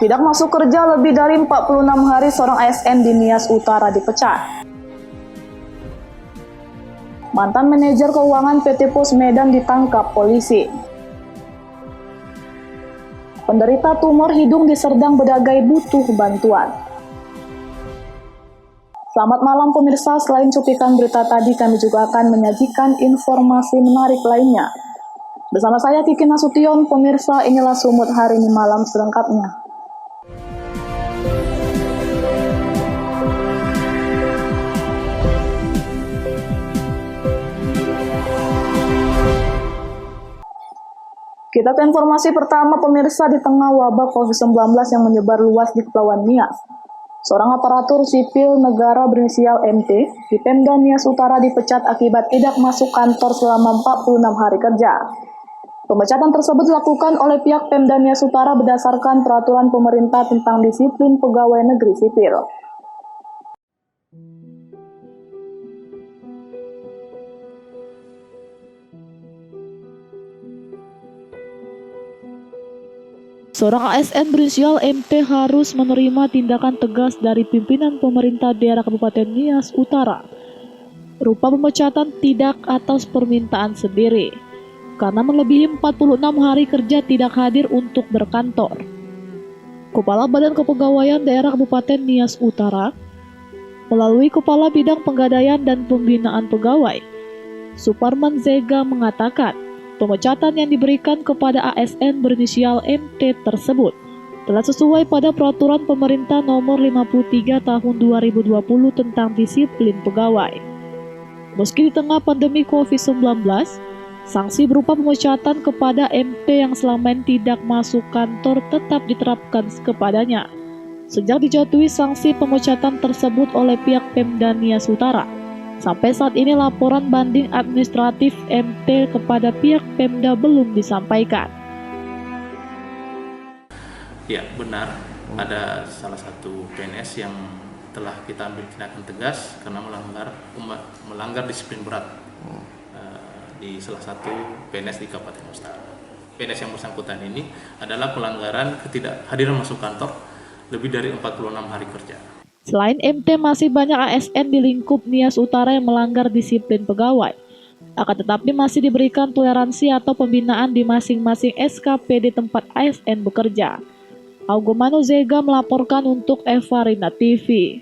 Tidak masuk kerja lebih dari 46 hari, seorang ASN di Nias Utara dipecat. Mantan manajer keuangan PT Pos Medan ditangkap polisi. Penderita tumor hidung di Serdang Bedagai butuh bantuan. Selamat malam pemirsa, selain cuplikan berita tadi kami juga akan menyajikan informasi menarik lainnya. Bersama saya Kiki Nasution, pemirsa inilah Sumut hari ini malam selengkapnya. Kita ke informasi pertama pemirsa. Di tengah wabah COVID-19 yang menyebar luas di Kepulauan Nias, seorang aparatur sipil negara berinisial MT di Pemda Nias Utara dipecat akibat tidak masuk kantor selama 46 hari kerja. Pemecatan tersebut dilakukan oleh pihak Pemda Nias Utara berdasarkan peraturan pemerintah tentang disiplin pegawai negeri sipil. Seorang ASN berinisial MT harus menerima tindakan tegas dari pimpinan pemerintah daerah Kabupaten Nias Utara, berupa pemecatan tidak atas permintaan sendiri, karena melebihi 46 hari kerja tidak hadir untuk berkantor. Kepala Badan Kepegawaian Daerah Kabupaten Nias Utara, melalui Kepala Bidang Penggadaian dan Pembinaan Pegawai, Suparman Zega mengatakan, pemecatan yang diberikan kepada ASN berinisial MT tersebut telah sesuai pada peraturan pemerintah nomor 53 tahun 2020 tentang disiplin pegawai. Meski di tengah pandemi COVID-19, sanksi berupa pemecatan kepada MT yang selama ini tidak masuk kantor tetap diterapkan kepadanya. Sejak dijatuhi sanksi pemecatan tersebut oleh pihak Pemda Nias Utara, sampai saat ini laporan banding administratif MT kepada pihak Pemda belum disampaikan. Ya, benar. Ada salah satu PNS yang telah kita ambil tindakan tegas karena melanggar disiplin berat di salah satu PNS di Kabupaten Utara. PNS yang bersangkutan ini adalah pelanggaran ketidakhadiran masuk kantor lebih dari 46 hari kerja. Selain MT, masih banyak ASN di lingkup Nias Utara yang melanggar disiplin pegawai. Akan tetapi masih diberikan toleransi atau pembinaan di masing-masing SKPD tempat ASN bekerja. Augomano Zega melaporkan untuk Evarina TV.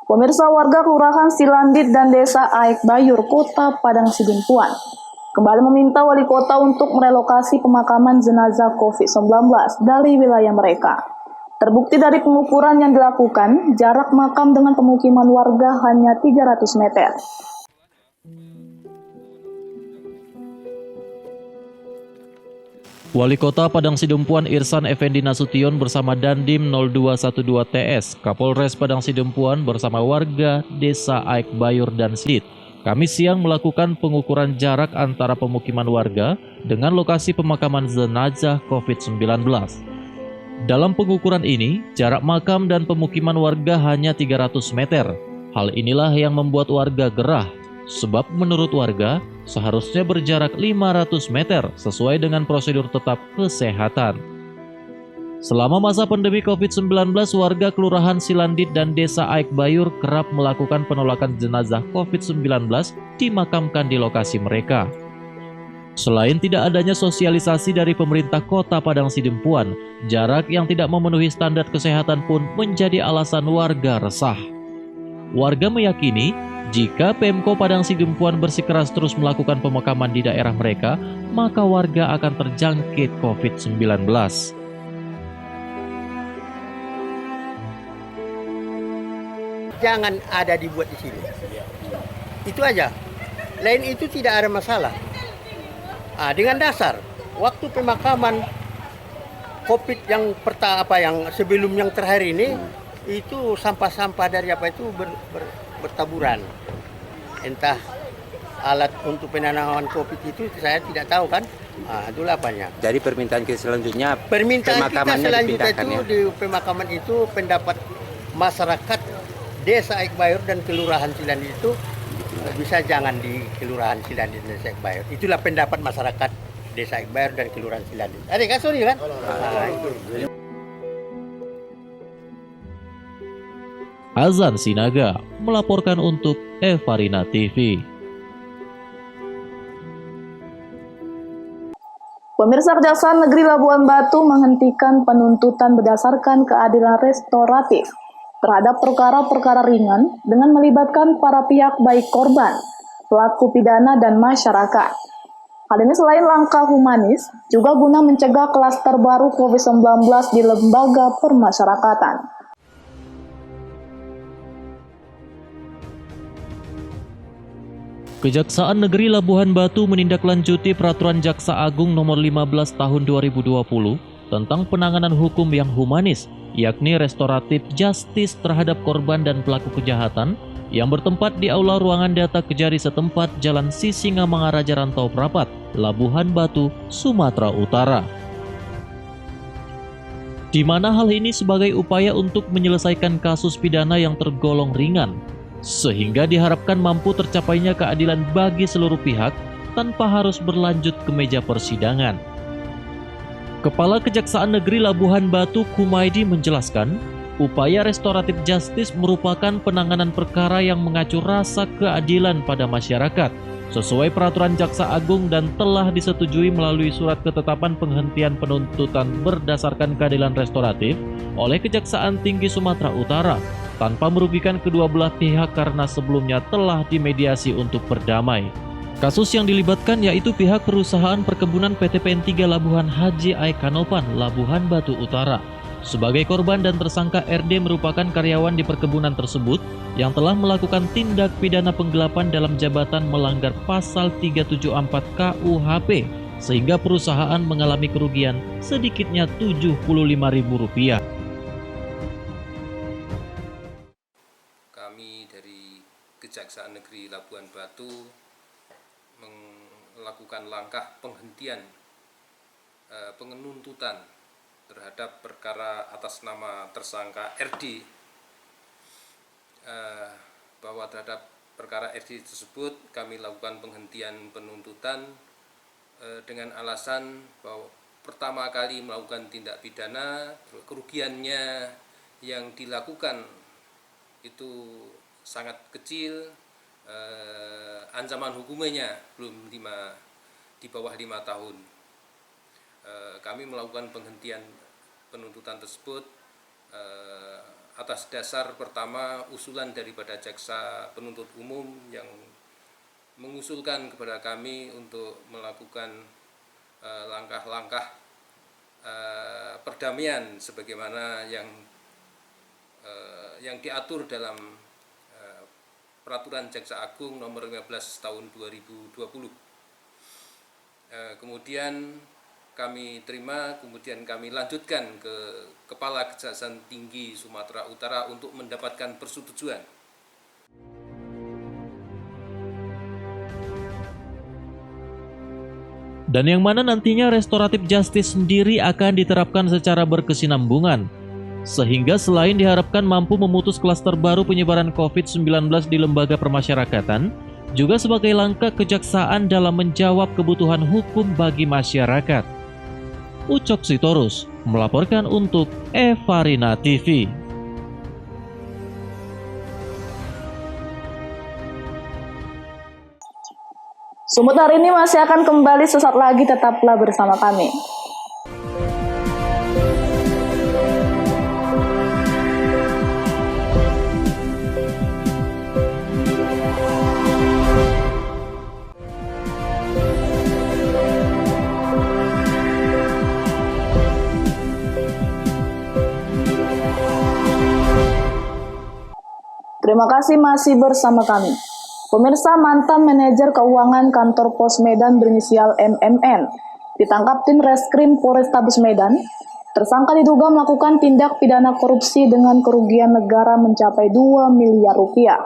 Pemirsa, warga Kelurahan Silandit dan Desa Aik Bayur, Kota Padang Sidimpuan, kembali meminta wali kota untuk merelokasi pemakaman jenazah COVID-19 dari wilayah mereka. Terbukti dari pengukuran yang dilakukan, jarak makam dengan pemukiman warga hanya 300 meter. Wali Kota Padang Sidempuan Irsan Effendi Nasution bersama Dandim 0212 TS, Kapolres Padang Sidempuan bersama warga Desa Aik Bayur dan Sidit, Kamis siang melakukan pengukuran jarak antara pemukiman warga dengan lokasi pemakaman jenazah COVID-19. Dalam pengukuran ini, jarak makam dan pemukiman warga hanya 300 meter. Hal inilah yang membuat warga gerah, sebab menurut warga seharusnya berjarak 500 meter sesuai dengan prosedur tetap kesehatan. Selama masa pandemi COVID-19, warga Kelurahan Silandit dan Desa Aik Bayur kerap melakukan penolakan jenazah COVID-19 dimakamkan di lokasi mereka. Selain tidak adanya sosialisasi dari pemerintah Kota Padang Sidempuan, jarak yang tidak memenuhi standar kesehatan pun menjadi alasan warga resah. Warga meyakini jika Pemko Padang Sidempuan bersikeras terus melakukan pemakaman di daerah mereka, maka warga akan terjangkit COVID-19. Jangan ada dibuat di sini. Itu aja. Lain itu tidak ada masalah. Dengan dasar waktu pemakaman COVID yang yang sebelum yang terakhir ini itu sampah-sampah dari bertaburan. Entah alat untuk penanaman COVID itu saya tidak tahu kan. Itulah banyak. Jadi permintaan kita selanjutnya kita selanjutnya itu ya? di pemakaman itu pendapat masyarakat Desa Aik Bayur dan Kelurahan Silandit itu bisa jangan di Kelurahan Silandit dan Desa Aik Bayur. Itulah pendapat masyarakat Desa Aik Bayur dan Kelurahan Ciladin. Ada kan sorry kan? Itu. Azan Sinaga melaporkan untuk Evarina TV. Pemirsa, Kejaksaan Negeri Labuhan Batu menghentikan penuntutan berdasarkan keadilan restoratif terhadap perkara-perkara ringan dengan melibatkan para pihak baik korban, pelaku pidana, dan masyarakat. Hal ini selain langkah humanis, juga guna mencegah klaster baru COVID-19 di lembaga permasyarakatan. Kejaksaan Negeri Labuhan Batu menindaklanjuti Peraturan Jaksa Agung Nomor 15 Tahun 2020 tentang penanganan hukum yang humanis, yakni restoratif justice terhadap korban dan pelaku kejahatan yang bertempat di Aula Ruangan Data Kejari setempat Jalan Sisingamangaraja Rantau Prapat, Labuhan Batu, Sumatera Utara. Di mana hal ini sebagai upaya untuk menyelesaikan kasus pidana yang tergolong ringan, sehingga diharapkan mampu tercapainya keadilan bagi seluruh pihak tanpa harus berlanjut ke meja persidangan. Kepala Kejaksaan Negeri Labuhan Batu Kumaidi menjelaskan, upaya restoratif justice merupakan penanganan perkara yang mengacu rasa keadilan pada masyarakat, sesuai Peraturan Jaksa Agung dan telah disetujui melalui surat ketetapan penghentian penuntutan berdasarkan keadilan restoratif oleh Kejaksaan Tinggi Sumatera Utara, tanpa merugikan kedua belah pihak karena sebelumnya telah dimediasi untuk berdamai. Kasus yang dilibatkan yaitu pihak perusahaan perkebunan PT PN3 Labuhan Haji Aikanopan, Labuhan Batu Utara. Sebagai korban dan tersangka RD merupakan karyawan di perkebunan tersebut yang telah melakukan tindak pidana penggelapan dalam jabatan melanggar pasal 374 KUHP, sehingga perusahaan mengalami kerugian sedikitnya Rp75.000. Dari Kejaksaan Negeri Labuhan Batu melakukan langkah penghentian penuntutan terhadap perkara atas nama tersangka RD, bahwa terhadap perkara RD tersebut kami lakukan penghentian penuntutan dengan alasan bahwa pertama kali melakukan tindak pidana, kerugiannya yang dilakukan itu sangat kecil, ancaman hukumannya belum di bawah 5 tahun. Kami melakukan penghentian penuntutan tersebut atas dasar pertama usulan daripada jaksa penuntut umum yang mengusulkan kepada kami untuk melakukan langkah-langkah perdamaian sebagaimana yang diatur dalam Peraturan Jaksa Agung Nomor 15 Tahun 2020. Kemudian kami terima, kemudian kami lanjutkan ke Kepala Kejaksaan Tinggi Sumatera Utara untuk mendapatkan persetujuan. Dan yang mana nantinya restoratif justice sendiri akan diterapkan secara berkesinambungan, sehingga selain diharapkan mampu memutus klaster baru penyebaran COVID-19 di lembaga permasyarakatan, juga sebagai langkah kejaksaan dalam menjawab kebutuhan hukum bagi masyarakat. Ucok Sitorus melaporkan untuk Evarina TV. Sumut hari ini masih akan kembali sesaat lagi, tetaplah bersama kami. Terima kasih masih bersama kami. Pemirsa, mantan manajer keuangan kantor Pos Medan berinisial MMN ditangkap tim Reskrim Polrestabes Medan. Tersangka diduga melakukan tindak pidana korupsi dengan kerugian negara mencapai 2 miliar rupiah.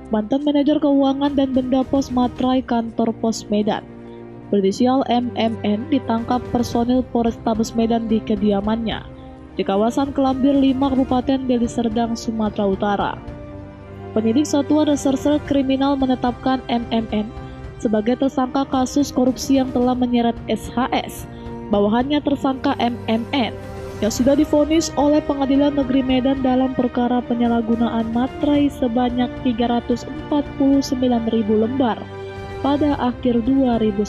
Mantan manajer keuangan dan benda pos Matrai kantor Pos Medan berinisial MMN ditangkap personil Polrestabes Medan di kediamannya. di kawasan Kelambir 5 Kabupaten Deli Serdang, Sumatera Utara. Penyidik Satuan Reserse Kriminal menetapkan MMN sebagai tersangka kasus korupsi yang telah menyeret SHS, bawahannya tersangka MMN, yang sudah divonis oleh Pengadilan Negeri Medan dalam perkara penyalahgunaan materai sebanyak 349.000 lembar pada akhir 2019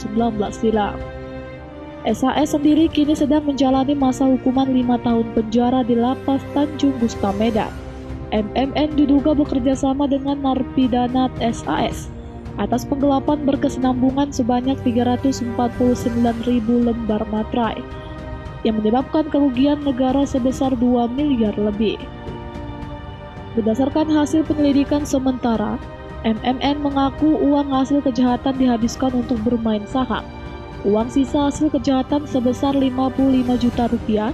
silam. SHS sendiri kini sedang menjalani masa hukuman 5 tahun penjara di Lapas Tanjung Gusta Medan. MMN diduga bekerja sama dengan narapidana SHS atas penggelapan berkesinambungan sebanyak 349.000 lembar materai yang menyebabkan kerugian negara sebesar 2 miliar lebih. Berdasarkan hasil penyelidikan sementara, MMN mengaku uang hasil kejahatan dihabiskan untuk bermain saham. Uang sisa hasil kejahatan sebesar 55 juta rupiah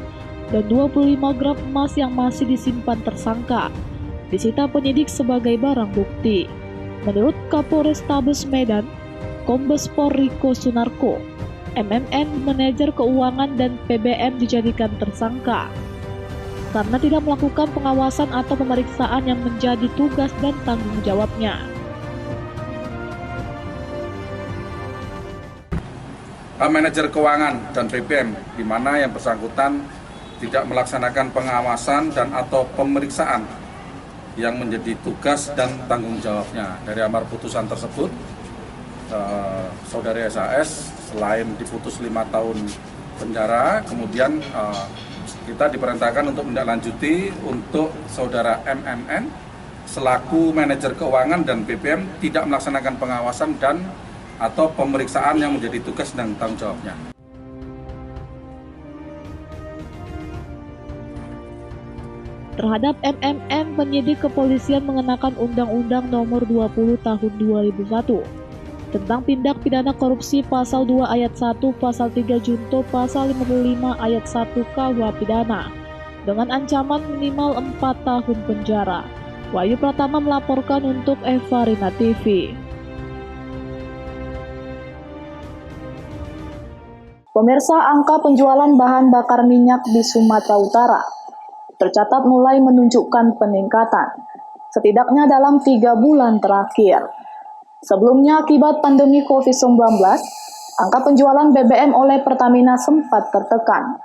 dan 25 gram emas yang masih disimpan tersangka disita penyidik sebagai barang bukti. Menurut Kapolrestabes Medan, Kombes Pol Riko Sunarko, MMN manajer keuangan dan PBM dijadikan tersangka karena tidak melakukan pengawasan atau pemeriksaan yang menjadi tugas dan tanggung jawabnya. Manajer keuangan dan PBM, di mana yang bersangkutan tidak melaksanakan pengawasan dan atau pemeriksaan yang menjadi tugas dan tanggung jawabnya. Dari amar putusan tersebut, saudari SHS selain diputus 5 tahun penjara, kemudian kita diperintahkan untuk menindaklanjuti untuk saudara MMN selaku manajer keuangan dan BBM tidak melaksanakan pengawasan dan atau pemeriksaan yang menjadi tugas dan tanggung jawabnya. Terhadap MMN, penyidik kepolisian mengenakan Undang-Undang Nomor 20 Tahun 2001 tentang tindak pidana korupsi pasal 2 ayat 1, pasal 3 junto, pasal 55 ayat 1 KUH pidana dengan ancaman minimal 4 tahun penjara. Wahyu Pratama melaporkan untuk Eva Rina TV. Pemirsa, angka penjualan bahan bakar minyak di Sumatera Utara tercatat mulai menunjukkan peningkatan, setidaknya dalam 3 bulan terakhir. Sebelumnya, akibat pandemi COVID-19, angka penjualan BBM oleh Pertamina sempat tertekan.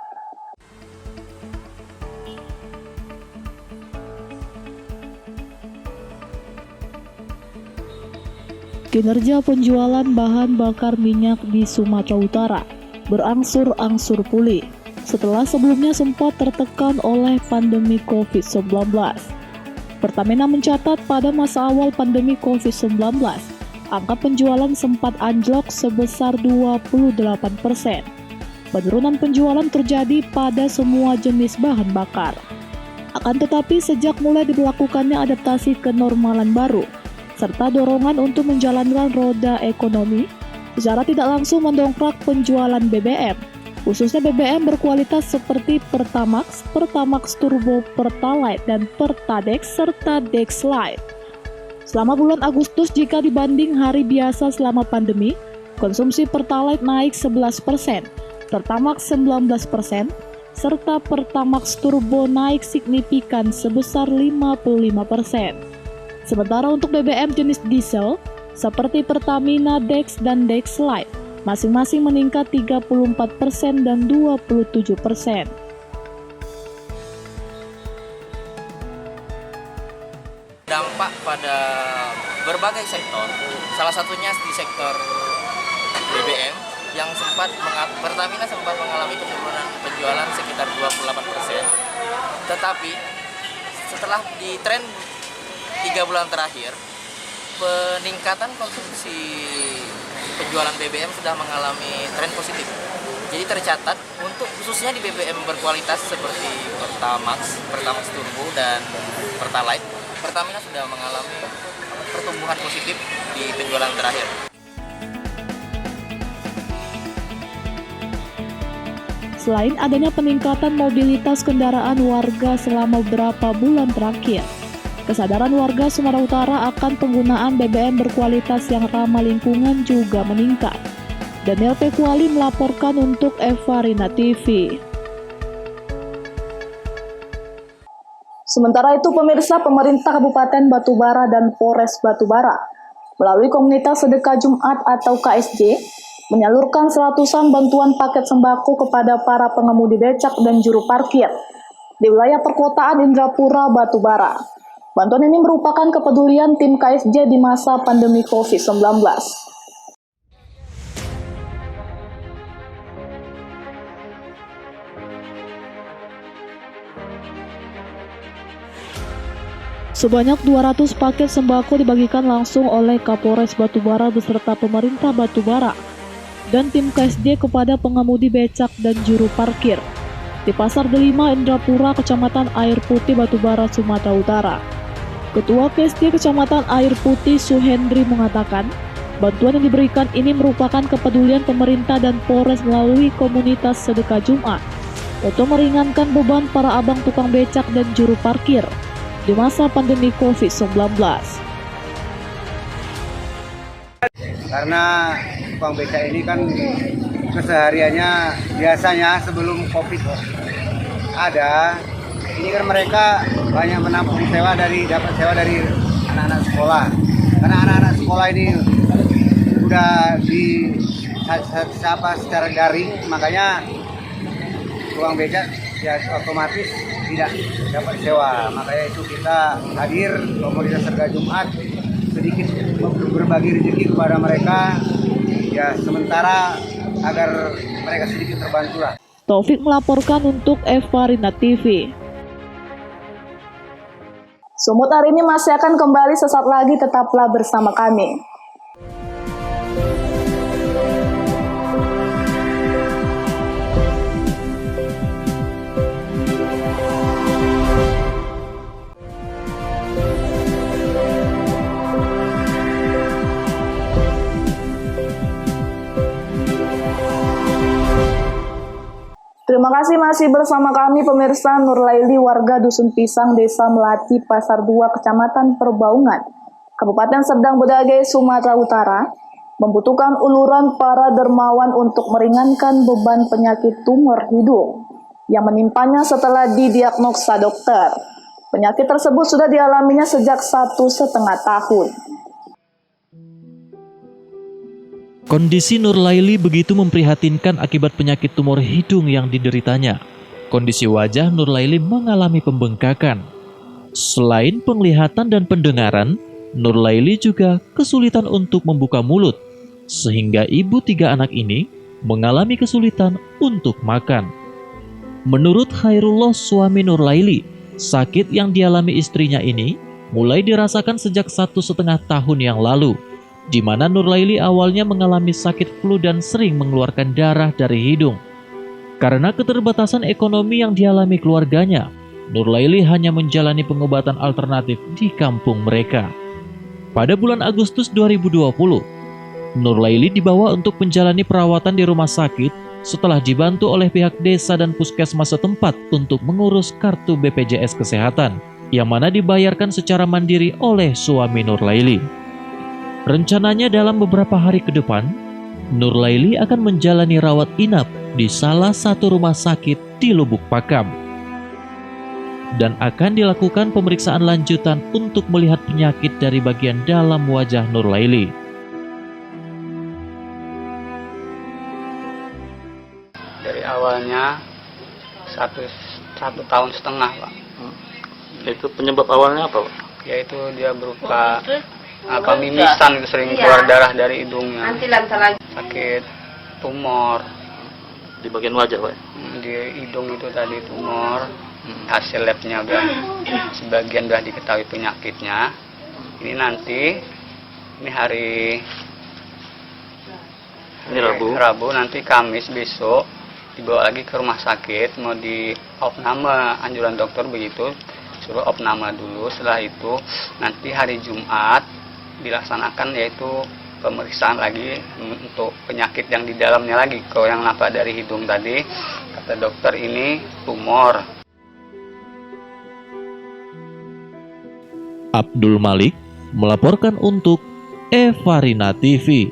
Kinerja penjualan bahan bakar minyak di Sumatera Utara berangsur-angsur pulih setelah sebelumnya sempat tertekan oleh pandemi COVID-19. Pertamina mencatat pada masa awal pandemi COVID-19, angka penjualan sempat anjlok sebesar 28%. Penurunan penjualan terjadi pada semua jenis bahan bakar. Akan tetapi sejak mulai diberlakukannya adaptasi kenormalan baru, serta dorongan untuk menjalankan roda ekonomi, secara tidak langsung mendongkrak penjualan BBM, khususnya BBM berkualitas seperti Pertamax, Pertamax Turbo, Pertalite, dan Pertadex, serta Dexlite. Selama bulan Agustus jika dibanding hari biasa selama pandemi, konsumsi Pertalite naik 11%, Pertamax 19%, serta Pertamax Turbo naik signifikan sebesar 55%. Sementara untuk BBM jenis diesel, seperti Pertamina Dex dan Dexlite, masing-masing meningkat 34% dan 27%. Dampak pada berbagai sektor, salah satunya di sektor BBM yang Pertamina sempat mengalami penurunan penjualan sekitar 28%. Tetapi setelah di tren 3 bulan terakhir, peningkatan konsumsi penjualan BBM sudah mengalami tren positif. Jadi tercatat untuk khususnya di BBM berkualitas seperti Pertamax, Pertamax Turbo, dan Pertalite, Pertamina sudah mengalami pertumbuhan positif di penjualan terakhir. Selain adanya peningkatan mobilitas kendaraan warga selama beberapa bulan terakhir, kesadaran warga Sumatera Utara akan penggunaan BBM berkualitas yang ramah lingkungan juga meningkat. Daniel Pekuali melaporkan untuk Eva Rina TV. Sementara itu, pemirsa, pemerintah Kabupaten Batubara dan Polres Batubara melalui komunitas sedekah Jumat atau KSJ menyalurkan seratusan bantuan paket sembako kepada para pengemudi becak dan juru parkir di wilayah perkotaan Indrapura, Batubara. Bantuan ini merupakan kepedulian tim KSJ di masa pandemi COVID-19. Sebanyak 200 paket sembako dibagikan langsung oleh Kapolres Batubara beserta pemerintah Batubara dan tim KSJ kepada pengemudi becak dan juru parkir di Pasar Delima, Indrapura, Kecamatan Air Putih, Batubara, Sumatera Utara. Ketua KSJ Kecamatan Air Putih, Suhendri, mengatakan bantuan yang diberikan ini merupakan kepedulian pemerintah dan Polres melalui komunitas sedekah Jumat untuk meringankan beban para abang tukang becak dan juru parkir di masa pandemi COVID-19. Karena tukang becak ini kan kesehariannya biasanya sebelum COVID ada, ini kan mereka banyak menampung dapat sewa dari anak-anak sekolah. Karena anak-anak sekolah ini udah secara daring, makanya tukang becak ya otomatis tidak dapat sewa. Makanya itu kita hadir komunitas sedekah Jumat sedikit berbagi rezeki kepada mereka ya, sementara agar mereka sedikit terbantu lah. Taufik melaporkan untuk Evarina TV. Sumut hari ini masih akan kembali sesaat lagi, tetaplah bersama kami. Terima kasih masih bersama kami pemirsa. Nurlaili, warga Dusun Pisang, Desa Melati, Pasar 2, Kecamatan Perbaungan, Kabupaten Serdang Bedagai, Sumatera Utara, membutuhkan uluran para dermawan untuk meringankan beban penyakit tumor hidung yang menimpanya setelah didiagnosa dokter. Penyakit tersebut sudah dialaminya sejak 1,5 tahun. Kondisi Nurlaili begitu memprihatinkan akibat penyakit tumor hidung yang dideritanya. Kondisi wajah Nurlaili mengalami pembengkakan. Selain penglihatan dan pendengaran, Nurlaili juga kesulitan untuk membuka mulut, sehingga ibu 3 anak ini mengalami kesulitan untuk makan. Menurut Khairullah, suami Nurlaili, sakit yang dialami istrinya ini mulai dirasakan sejak 1,5 tahun yang lalu, di mana Nurlaili awalnya mengalami sakit flu dan sering mengeluarkan darah dari hidung. Karena keterbatasan ekonomi yang dialami keluarganya, Nurlaili hanya menjalani pengobatan alternatif di kampung mereka. Pada bulan Agustus 2020, Nurlaili dibawa untuk menjalani perawatan di rumah sakit setelah dibantu oleh pihak desa dan puskesmas setempat untuk mengurus kartu BPJS Kesehatan, yang mana dibayarkan secara mandiri oleh suami Nurlaili. Rencananya dalam beberapa hari ke depan, Nurlaili akan menjalani rawat inap di salah satu rumah sakit di Lubuk Pakam. Dan akan dilakukan pemeriksaan lanjutan untuk melihat penyakit dari bagian dalam wajah Nurlaili. Dari awalnya 1,5 tahun, Pak. Itu penyebab awalnya apa, Pak? Yaitu dia berupa mimisan, sering keluar darah dari hidungnya. Sakit tumor Di bagian wajah, Pak? di hidung itu tadi, tumor. Hasil labnya udah sebagian udah diketahui penyakitnya. Ini nanti hari Rabu, nanti Kamis besok dibawa lagi ke rumah sakit, mau di opname, anjuran dokter begitu, suruh opname dulu. Setelah itu nanti hari Jumat dilaksanakan yaitu pemeriksaan lagi untuk penyakit yang di dalamnya lagi. Kalau yang nampak dari hidung tadi, kata dokter ini tumor. Abdul Malik melaporkan untuk Evarina TV.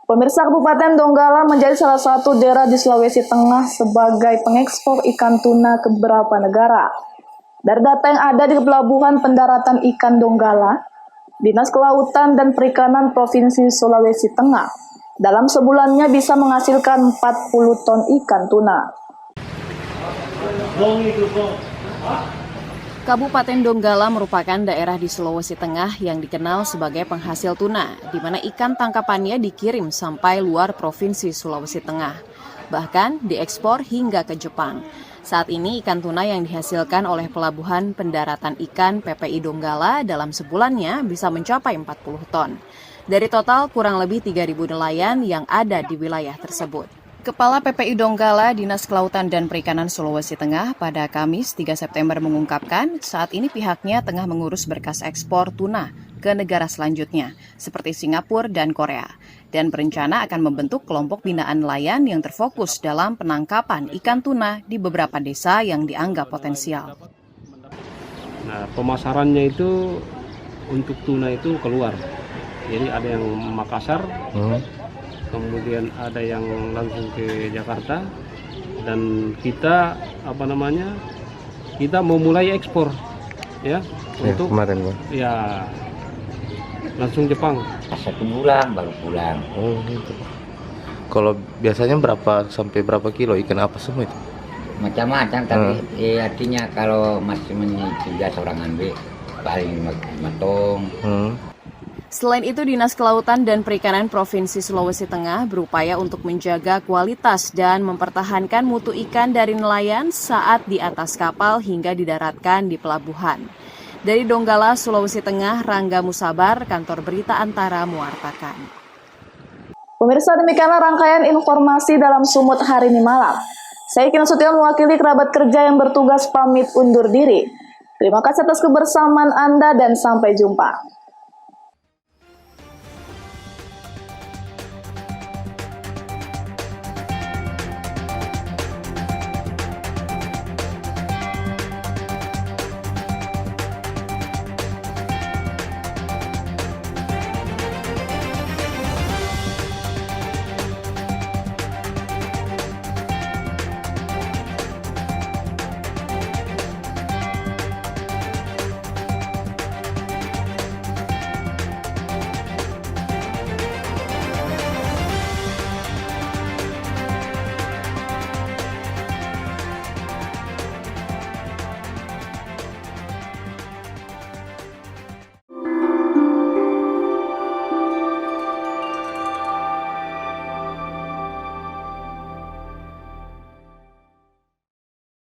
Pemirsa, Kabupaten Donggala menjadi salah satu daerah di Sulawesi Tengah sebagai pengekspor ikan tuna ke beberapa negara. Dari data yang ada di Pelabuhan Pendaratan Ikan Donggala, Dinas Kelautan dan Perikanan Provinsi Sulawesi Tengah, dalam sebulannya bisa menghasilkan 40 ton ikan tuna. Kabupaten Donggala merupakan daerah di Sulawesi Tengah yang dikenal sebagai penghasil tuna, di mana ikan tangkapannya dikirim sampai luar Provinsi Sulawesi Tengah, bahkan diekspor hingga ke Jepang. Saat ini ikan tuna yang dihasilkan oleh Pelabuhan Pendaratan Ikan PPI Donggala dalam sebulannya bisa mencapai 40 ton. Dari total kurang lebih 3.000 nelayan yang ada di wilayah tersebut. Kepala PPI Donggala, Dinas Kelautan dan Perikanan Sulawesi Tengah pada Kamis 3 September mengungkapkan saat ini pihaknya tengah mengurus berkas ekspor tuna ke negara selanjutnya seperti Singapura dan Korea dan berencana akan membentuk kelompok binaan nelayan yang terfokus dalam penangkapan ikan tuna di beberapa desa yang dianggap potensial. Nah, pemasarannya itu untuk tuna itu keluar. Jadi ada yang Makassar, kemudian ada yang langsung ke Jakarta, dan kita kita mau mulai ekspor ya untuk kemarin Bang. Ya langsung Jepang. 1 bulan baru pulang. Oh gitu. Kalau biasanya berapa sampai berapa kilo ikan apa semua itu? Macam-macam tapi artinya kalau masih tiga orang ambil paling 5 tong. Selain itu, Dinas Kelautan dan Perikanan Provinsi Sulawesi Tengah berupaya untuk menjaga kualitas dan mempertahankan mutu ikan dari nelayan saat di atas kapal hingga didaratkan di pelabuhan. Dari Donggala, Sulawesi Tengah, Rangga Musabar, Kantor Berita Antara mewartakan. Pemirsa, demikianlah rangkaian informasi dalam Sumut hari ini malam. Saya Kina Sution mewakili kerabat kerja yang bertugas pamit undur diri. Terima kasih atas kebersamaan Anda dan sampai jumpa.